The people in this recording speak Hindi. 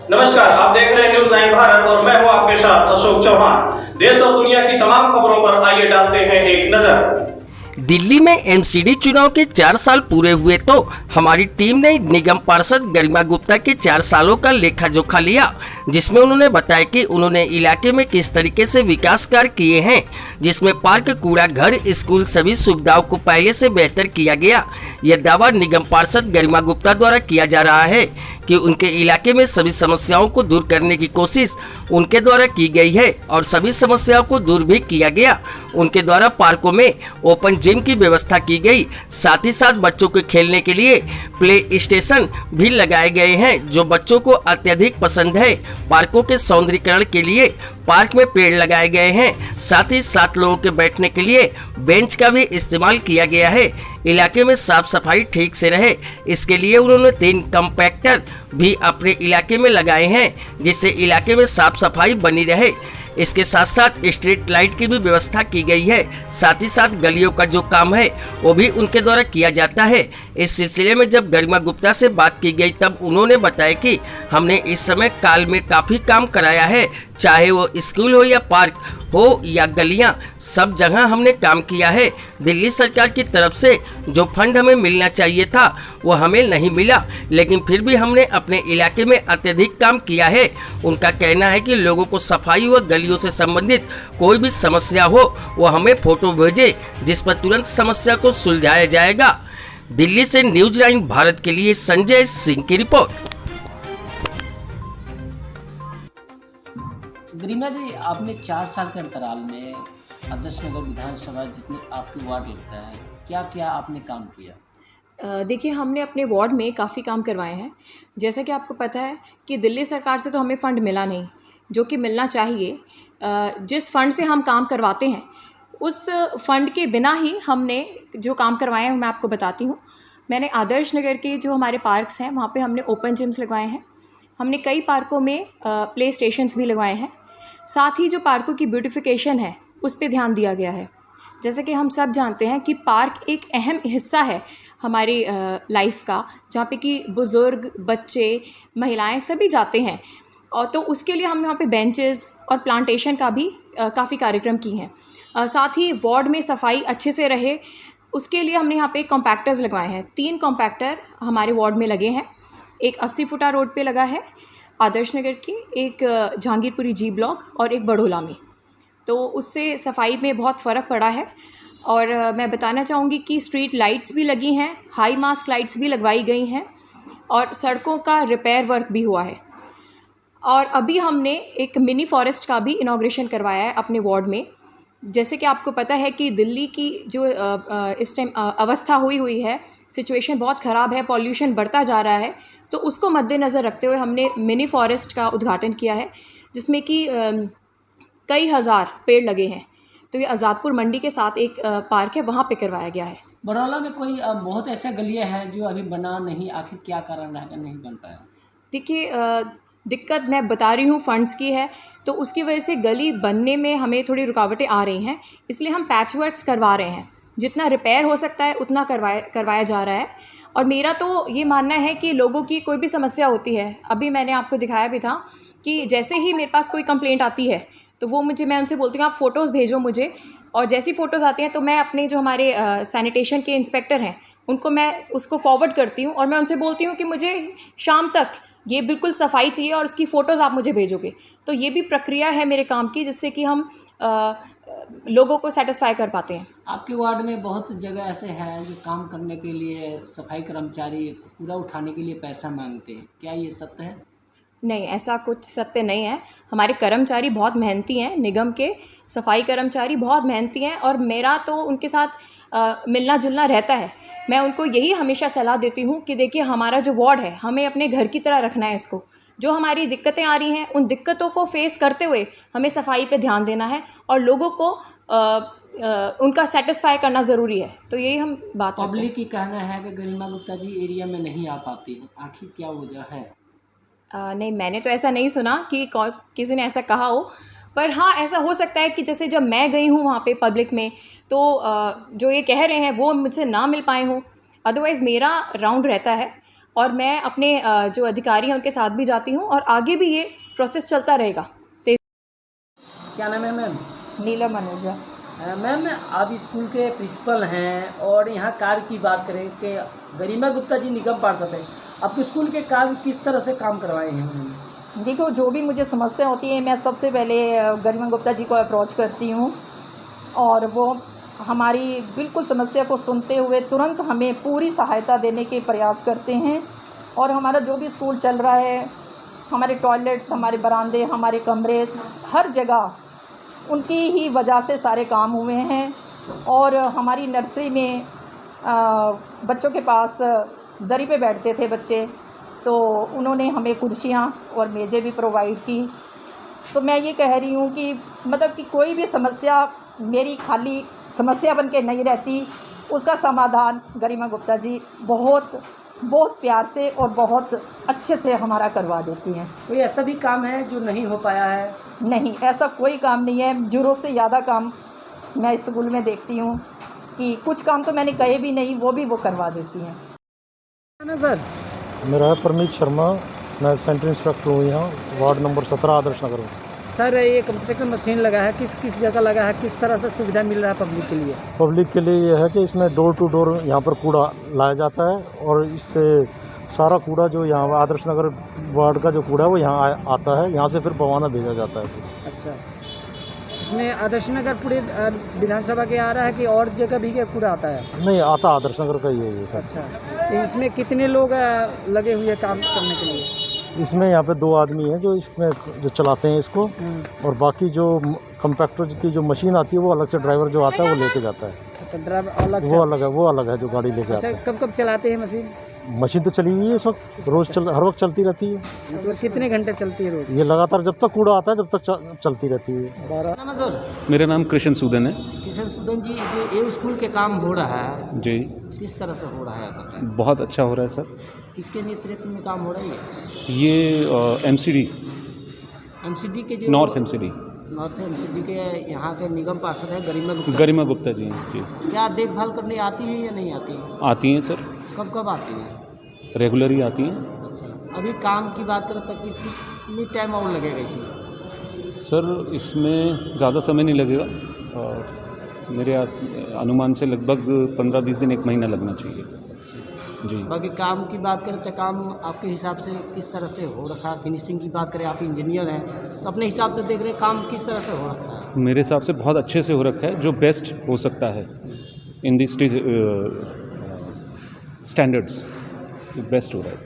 नमस्कार, आप देख रहे हैं न्यूज़ 9 भारत और मैं हूं आपके साथ अशोक चौहान। देश और दुनिया की तमाम खबरों पर आइए डालते हैं एक नजर। दिल्ली में एमसीडी चुनाव के 4 साल पूरे हुए तो हमारी टीम ने निगम पार्षद गरिमा गुप्ता के 4 सालों का लेखा जोखा लिया, जिसमें उन्होंने बताया कि उन्होंने इलाके में किस तरीके से विकास कार्य किए हैं, जिसमें पार्क, कूड़ा घर, स्कूल सभी सुविधाओं को पहले से बेहतर किया गया। यह दावा निगम पार्षद गरिमा गुप्ता द्वारा किया जा रहा है कि उनके इलाके में सभी समस्याओं को दूर करने की कोशिश उनके द्वारा की गई है और सभी समस्याओं को दूर भी किया गया। उनके द्वारा पार्कों में ओपन जिम की व्यवस्था की गई, साथ ही साथ बच्चों के खेलने के लिए प्ले स्टेशन भी लगाए गए हैं जो बच्चों को अत्यधिक पसंद है। पार्कों के सौंदर्यीकरण के लिए पार्क में पेड़ लगाए गए हैं, साथ ही 7 लोगों के बैठने के लिए बेंच का भी इस्तेमाल किया गया है। इलाके में साफ सफाई ठीक से रहे, इसके लिए उन्होंने 3 कॉम्पैक्टर भी अपने इलाके में लगाए हैं, जिससे इलाके में साफ सफाई बनी रहे। इसके साथ साथ स्ट्रीट लाइट की भी व्यवस्था की गई है, साथ ही साथ गलियों का जो काम है वो भी उनके द्वारा किया जाता है। इस सिलसिले में जब गरिमा गुप्ता से बात की गई तब उन्होंने बताया कि हमने इस समय काल में काफ़ी काम कराया है, चाहे वो स्कूल हो या पार्क हो या गलियां, सब जगह हमने काम किया है। दिल्ली सरकार की तरफ से जो फंड हमें मिलना चाहिए था वो हमें नहीं मिला, लेकिन फिर भी हमने अपने इलाके में अत्यधिक काम किया है। उनका कहना है कि लोगों को सफाई व गलियों से संबंधित कोई भी समस्या हो वो हमें फोटो भेजे, जिस पर तुरंत समस्या को सुलझाया जाएगा। दिल्ली से न्यूज़ 9 भारत के लिए संजय सिंह की रिपोर्ट। गरिमा जी, आपने 4 साल के अंतराल में आदर्श नगर विधानसभा जितनी आपकी वार्ड लगता है, क्या क्या आपने काम किया? देखिए, हमने अपने वार्ड में काफ़ी काम करवाए हैं। जैसा कि आपको पता है कि दिल्ली सरकार से तो हमें फ़ंड मिला नहीं, जो कि मिलना चाहिए। जिस फ़ंड से हम काम करवाते हैं उस फ़ंड के बिना ही हमने जो काम करवाए हैं मैं आपको बताती हूँ। मैंने आदर्श नगर के जो हमारे पार्क्स हैं वहाँ पे हमने ओपन जिम्स लगवाए हैं। हमने कई पार्कों में प्ले स्टेशंस भी लगवाए हैं। साथ ही जो पार्कों की ब्यूटिफिकेशन है उस पे ध्यान दिया गया है। जैसे कि हम सब जानते हैं कि पार्क एक अहम हिस्सा है हमारी लाइफ का, जहाँ पे कि बुज़ुर्ग, बच्चे, महिलाएं सभी जाते हैं। और तो उसके लिए हमने वहाँ पे बेंचेस और प्लांटेशन का भी काफ़ी कार्यक्रम किए हैं। साथ ही वार्ड में सफाई अच्छे से रहे उसके लिए हमने यहाँ पे कॉम्पैक्टर्स लगवाए हैं। 3 कॉम्पैक्टर हमारे वार्ड में लगे हैं। एक 80 फुटा रोड पे लगा है आदर्श नगर की, एक जहांगीरपुरी जी ब्लॉक और एक बड़ोला में। तो उससे सफाई में बहुत फ़र्क पड़ा है। और मैं बताना चाहूँगी कि स्ट्रीट लाइट्स भी लगी हैं, हाई मास्ट लाइट्स भी लगवाई गई हैं और सड़कों का रिपेयर वर्क भी हुआ है। और अभी हमने एक मिनी फॉरेस्ट का भी इनॉग्रेशन करवाया है अपने वार्ड में। जैसे कि आपको पता है कि दिल्ली की जो इस टाइम अवस्था हुई है, सिचुएशन बहुत ख़राब है, पॉल्यूशन बढ़ता जा रहा है, तो उसको मद्देनज़र रखते हुए हमने मिनी फॉरेस्ट का उद्घाटन किया है, जिसमें कि कई हज़ार पेड़ लगे हैं। तो ये आज़ादपुर मंडी के साथ एक पार्क है, वहाँ पे करवाया गया है। बड़ौला में कोई बहुत ऐसा गलियाँ हैं जो अभी बना नहीं, आखिर क्या कारण है नहीं बन पाया? देखिए, दिक्कत मैं बता रही हूँ फंड्स की है, तो उसकी वजह से गली बनने में हमें थोड़ी रुकावटें आ रही हैं, इसलिए हम पैच वर्क्स करवा रहे हैं। जितना रिपेयर हो सकता है उतना करवाया जा रहा है। और मेरा तो ये मानना है कि लोगों की कोई भी समस्या होती है, अभी मैंने आपको दिखाया भी था कि जैसे ही मेरे पास कोई कंप्लेंट आती है तो वो मैं उनसे बोलती हूँ आप फ़ोटोज़ भेजो मुझे, और जैसी फ़ोटोज़ आती हैं तो मैं अपने जो हमारे सैनिटेशन के इंस्पेक्टर हैं उनको मैं उसको फॉरवर्ड करती हूँ और मैं उनसे बोलती हूँ कि मुझे शाम तक ये बिल्कुल सफाई चाहिए और उसकी फ़ोटोज़ आप मुझे भेजोगे। तो ये भी प्रक्रिया है मेरे काम की, जिससे कि हम लोगों को सेटिस्फाई कर पाते हैं। आपके वार्ड में बहुत जगह ऐसे हैं जो काम करने के लिए सफाई कर्मचारी पूरा उठाने के लिए पैसा मांगते हैं, क्या ये सत्य है? नहीं, ऐसा कुछ सत्य नहीं है। हमारे कर्मचारी बहुत मेहनती हैं, निगम के सफाई कर्मचारी बहुत मेहनती हैं और मेरा तो उनके साथ मिलना जुलना रहता है। मैं उनको यही हमेशा सलाह देती हूँ कि देखिए, हमारा जो वार्ड है हमें अपने घर की तरह रखना है इसको। जो हमारी दिक्कतें आ रही हैं उन दिक्कतों को फेस करते हुए हमें सफाई पे ध्यान देना है और लोगों को उनका सेटिस्फाई करना ज़रूरी है। तो यही हम बात करते हैं। पब्लिक की कहना है कि गरिमा गुप्ता जी एरिया में नहीं आ पाती हैं, आखिर क्या वजह है? नहीं, मैंने तो ऐसा नहीं सुना कि किसी ने ऐसा कहा हो, पर हाँ, ऐसा हो सकता है कि जैसे जब मैं गई हूँ वहाँ पे पब्लिक में, तो जो ये कह रहे हैं वो मुझसे ना मिल पाए हों। अदरवाइज़ मेरा राउंड रहता है और मैं अपने जो अधिकारी हैं उनके साथ भी जाती हूँ और आगे भी ये प्रोसेस चलता रहेगा। क्या नाम है मैम? नीलम अनुजा। मैम, आप स्कूल के प्रिंसिपल हैं और यहाँ कार्य की बात करें कि गरिमा गुप्ता जी निगम पार्षद हैं, आपके स्कूल के कार्य किस तरह से काम करवाए हैं उन्होंने? देखो, जो भी मुझे समस्या होती है मैं सबसे पहले गरिमा गुप्ता जी को अप्रोच करती हूँ और वो हमारी बिल्कुल समस्या को सुनते हुए तुरंत हमें पूरी सहायता देने के प्रयास करते हैं। और हमारा जो भी स्कूल चल रहा है, हमारे टॉयलेट्स, हमारे बरामदे, हमारे कमरे, हर जगह उनकी ही वजह से सारे काम हुए हैं। और हमारी नर्सरी में बच्चों के पास दरी पे बैठते थे बच्चे, तो उन्होंने हमें कुर्सियाँ और मेज़ें भी प्रोवाइड की। तो मैं ये कह रही हूँ कि मतलब कि कोई भी समस्या मेरी खाली समस्या बन के नहीं रहती, उसका समाधान गरिमा गुप्ता जी बहुत प्यार से और बहुत अच्छे से हमारा करवा देती हैं। कोई ऐसा भी काम है जो नहीं हो पाया है? नहीं, ऐसा कोई काम नहीं है। ज़रूरत से ज़्यादा काम मैं इस स्कूल में देखती हूँ कि कुछ काम तो मैंने कहे भी नहीं, वो भी वो करवा देती हैं। ना सर, मेरा है परमीत शर्मा, मैं सेंटर इंस्पेक्टर हूँ यहाँ वार्ड नंबर 17 आदर्श नगर में। सर ये कंप्यूटर मशीन लगा है, किस जगह लगा है, किस तरह से सुविधा मिल रहा है पब्लिक के लिए? पब्लिक के लिए यह है कि इसमें डोर टू डोर यहाँ पर कूड़ा लाया जाता है और इससे सारा कूड़ा जो यहाँ आदर्श नगर वार्ड का जो कूड़ा है वो यहाँ आता है, यहाँ से फिर बवाना भेजा जाता है। अच्छा, इसमें आदर्श नगर पूरे विधानसभा के आ रहा है कि और जगह भी क्या कूड़ा आता है? नहीं, आता आदर्श नगर का ही है ये सब। अच्छा, तो इसमें कितने लोग लगे हुए काम करने के लिए? इसमें यहाँ पे 2 आदमी हैं जो इसमें जो चलाते हैं इसको, और बाकी जो कम्पैक्टर की जो मशीन आती है वो अलग से ड्राइवर जो आता है वो लेके जाता है। अच्छा, ड्राइवर अलग से? वो अलग है जो गाड़ी लेके आता है। अच्छा, कब चलाते हैं मशीन? मशीन तो चली हुई है इस वक्त, हर वक्त चलती रहती है। मतलब कितने घंटे चलती है रोज? ये लगातार जब तक कूड़ा आता है जब तक चलती रहती है। सर, मेरा नाम कृष्ण सूदन है। किशन सूदन जी, ये स्कूल के काम हो रहा है जी, किस तरह से हो रहा है बताएं? बहुत अच्छा हो रहा है सर। किसके नेतृत्व में काम हो रहा है ये एमसीडी के जो नॉर्थ एमसीडी के यहाँ के निगम पार्षद है गरिमा गुप्ता जी जी। क्या देखभाल करने आती है या नहीं आती है? आती हैं सर, कब आती है? रेगुलर ही आती हैं। अच्छा, अभी काम की बात करें तो कितनी टाइम और लगेगा इसमें? सर इसमें ज़्यादा समय नहीं लगेगा, और मेरे अनुमान से लगभग 15-20 दिन, 1 महीना लगना चाहिए जी। बाकी काम की बात करें तो काम आपके हिसाब से किस तरह से हो रखा है? फिनिशिंग की बात करें, आप इंजीनियर हैं तो अपने हिसाब से देख रहे हैं काम किस तरह से हो रखा है? मेरे हिसाब से बहुत अच्छे से हो रखा है, जो बेस्ट हो सकता है इन दिस स्टैंडर्ड्स, बेस्ट हो रहा है।